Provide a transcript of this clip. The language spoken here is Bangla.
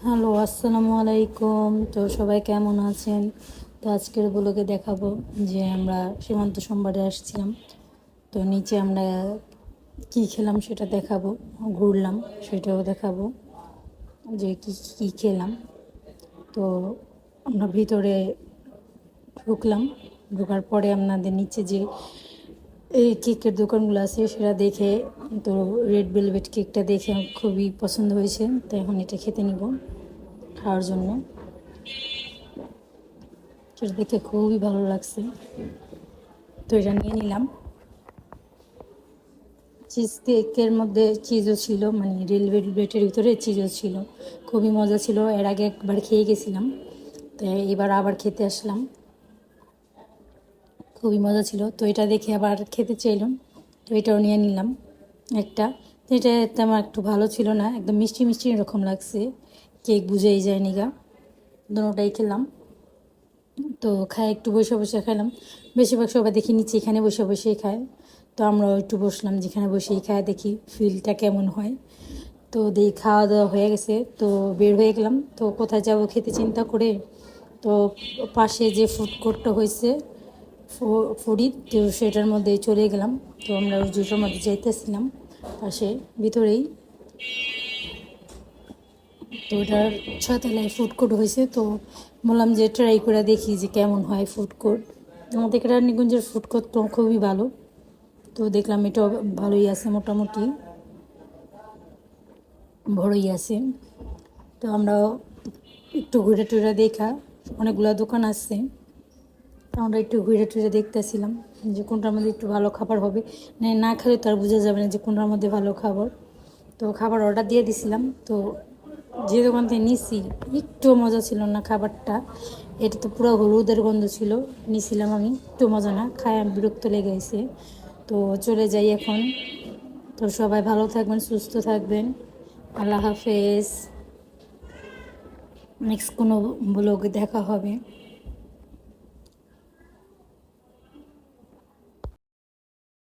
হ্যালো, আসসালামু আলাইকুম। তো সবাই কেমন আছেন? তো আজকের ব্লগে দেখাবো যে আমরা সীমান্ত সোমবারে আসছিলাম। তো নিচে আমরা কি খেলাম সেটা দেখাবো, ঘুরলাম সেটাও দেখাবো যে কি কি খেলাম। তো আমরা ভিতরে ঢুকলাম, ঢোকার পরে আপনাদের নিচে যে এই কেকের দোকানগুলো আছে সেটা দেখে, তো রেড ভেলভেট কেকটা দেখে আমার খুবই পছন্দ হয়েছে। তো এখন এটা খেতে নিব খাওয়ার জন্য। সেটা দেখে খুবই ভালো লাগছে, তো এটা নিয়ে নিলাম। চিজ কেকের মধ্যে চিজও ছিল, মানে রেল ভেলভেটের ভিতরে চিজও ছিল, খুবই মজা ছিল। এর আগে একবার খেয়ে গেছিলাম, তো এবার আবার খেতে আসলাম, খুবই মজা ছিল। তো এটা দেখে আবার খেতে চাইলাম, তো এটাও নিয়ে নিলাম একটা। তো এটা তেমন একটু ভালো ছিল না, একদম মিষ্টি মিষ্টি এরকম লাগছে, কেক বুঝেই যায়নি গা। দুটোটাই খেলাম, তো খাই একটু বসে বসে খেলাম। বেশিরভাগ সবাই দেখি নিচে এখানে বসে বসেই খায়, তো আমরাও একটু বসলাম, যেখানে বসেই খায় দেখি ফিলটা কেমন হয়। তো দেখি খাওয়া দাওয়া হয়ে গেছে, তো বের হয়ে গেলাম। তো কোথায় যাব খেতে চিন্তা করে, তো পাশে যে ফুড কোর্টটা হয়েছে ফুডি, তো সেটার মধ্যে চলে গেলাম। তো আমরা ওই জুটোর মধ্যে যাইতেছিলাম পাশে ভিতরেই। তো ওটার ছয়তলায় ফুড কোর্ট হয়েছে, তো বললাম যে ট্রাই করে দেখি যে কেমন হয় ফুড কোর্ট। আমাদের রানীগঞ্জের ফুড কোর্ট তো খুবই ভালো, তো দেখলাম এটা ভালোই আছে, মোটামুটি বড়ই আছে। তো আমরা একটু ঘুরে টুরে দেখা, অনেকগুলো দোকান আছে, তো আমরা একটু ঘুরে টুরে দেখতেছিলাম যে কোনটার মধ্যে একটু ভালো খাবার হবে। না খেলে তো আর বোঝা যাবে না যে কোনটার মধ্যে ভালো খাবার। তো খাবার অর্ডার দিয়ে দিছিলাম। তো যে দোকান থেকে নিছি একটু মজা ছিল না খাবারটা, এটা তো পুরো হলুদের গন্ধ ছিল। নিছিলাম আমি, একটু মজা না, খায় আমি বিরক্ত লেগে গেছে। তো চলে যাই এখন। তো সবাই ভালো থাকবেন, সুস্থ থাকবেন। আল্লাহ হাফেজ। নেক্সট কোনো ব্লগে দেখা হবে।